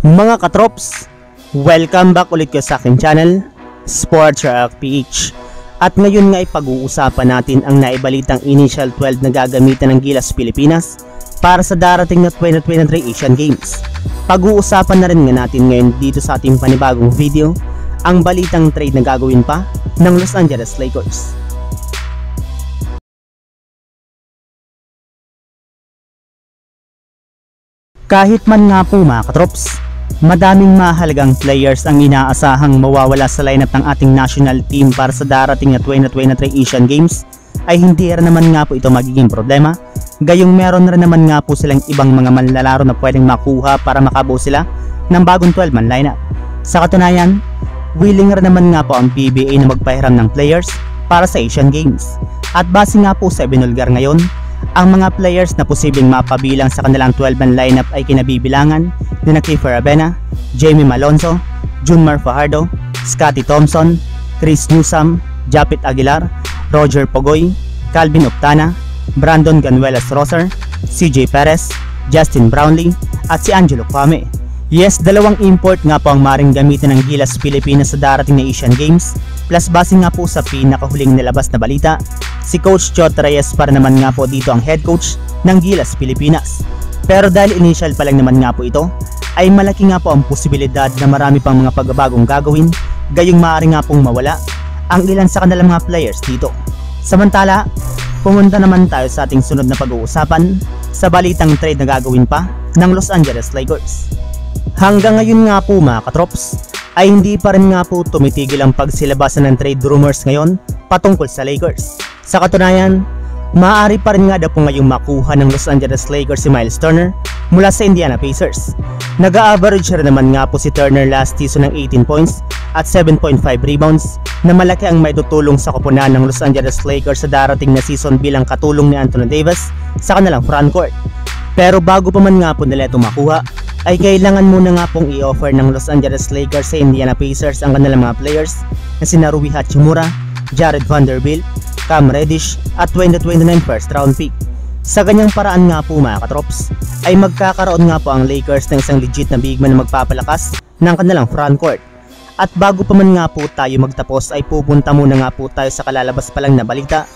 Mga katrops, welcome back ulit ko sa aking channel, Sports React PH. At ngayon nga ay pag-uusapan natin ang naibalitang initial 12 na gagamitan ng Gilas Pilipinas para sa darating na 2023 Asian Games. Pag-uusapan na rin nga natin ngayon dito sa ating panibagong video ang balitang trade na gagawin pa ng Los Angeles Lakers. Kahit man nga po mga katrops, madaming mahalagang players ang inaasahang mawawala sa lineup ng ating national team para sa darating na 2023 Asian Games, ay hindi rin naman nga po ito magiging problema. Gayong meron rin naman nga po silang ibang mga manlalaro na pwedeng makuha para makabuo sila ng bagong 12-man lineup. Sa katunayan, willing rin naman nga po ang PBA na magpahiram ng players para sa Asian Games. At base nga po sa binulgar ngayon, ang mga players na posibleng mapabilang sa kanilang 12-man lineup ay kinabibilangan ni Kiefer Avena, Jamie Malonzo, Junmar Fajardo, Scottie Thompson, Chris Newsome, Japit Aguilar, Roger Pogoy, Calvin Octana, Brandon Ganuelas-Rosser, CJ Perez, Justin Brownlee at si Angelo Kwame. Yes, dalawang import nga po ang maring gamitin ng Gilas Pilipinas sa darating na Asian Games. Plus base nga po sa pinakahuling nilabas na balita, si Coach Chot Reyes para naman nga po dito ang head coach ng Gilas Pilipinas. Pero dahil initial pa lang naman nga po ito, ay malaki nga po ang posibilidad na marami pang mga pagbabagong gagawin, gayong maaari nga pong mawala ang ilan sa kanilang mga players dito. Samantala, pumunta naman tayo sa ating sunod na pag-uusapan sa balitang trade na gagawin pa ng Los Angeles Lakers. Hanggang ngayon nga po mga katrops, ay hindi pa rin nga po tumitigil ang pagsilabasan ng trade rumors ngayon patungkol sa Lakers. Sa katunayan, maaari pa rin nga daw po ngayong makuha ng Los Angeles Lakers si Miles Turner mula sa Indiana Pacers. Nag-a-average rin naman nga po si Turner last season ng 18 points at 7.5 rebounds na malaki ang maitutulong sa koponan ng Los Angeles Lakers sa darating na season bilang katulong ni Anthony Davis sa kanilang frontcourt. Pero bago pa man nga po nila ito makuha, ay kailangan muna nga pong i-offer ng Los Angeles Lakers sa Indiana Pacers ang kanilang mga players na sina Rui Hachimura, Jared Vanderbilt, Cam Reddish at 2029 first round pick. Sa ganyang paraan nga po mga katrops, ay magkakaroon nga po ang Lakers ng isang legit na big man na magpapalakas ng kanilang frontcourt. At bago pa man nga po tayo magtapos ay pupunta muna nga po tayo sa kalalabas pa lang na balita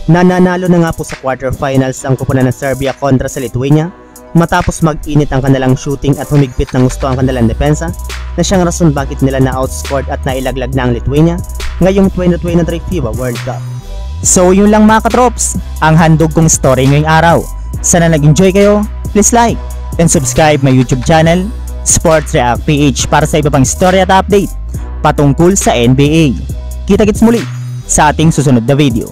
na nanalo na nga po sa quarterfinals ang koponan ng Serbia kontra sa Lithuania matapos mag-init ang kanilang shooting at humigpit ng gusto ang kanilang depensa, na siyang rason bakit nila na-outscored at nailaglag na ang Lithuania ngayong 2023 FIBA World Cup. So yun lang mga katrops, ang handog kong story ngayong araw. Sana nag-enjoy kayo, please like and subscribe my YouTube channel, Sports React PH, para sa iba pang story at update patungkol sa NBA. Kita-kits muli sa ating susunod na video.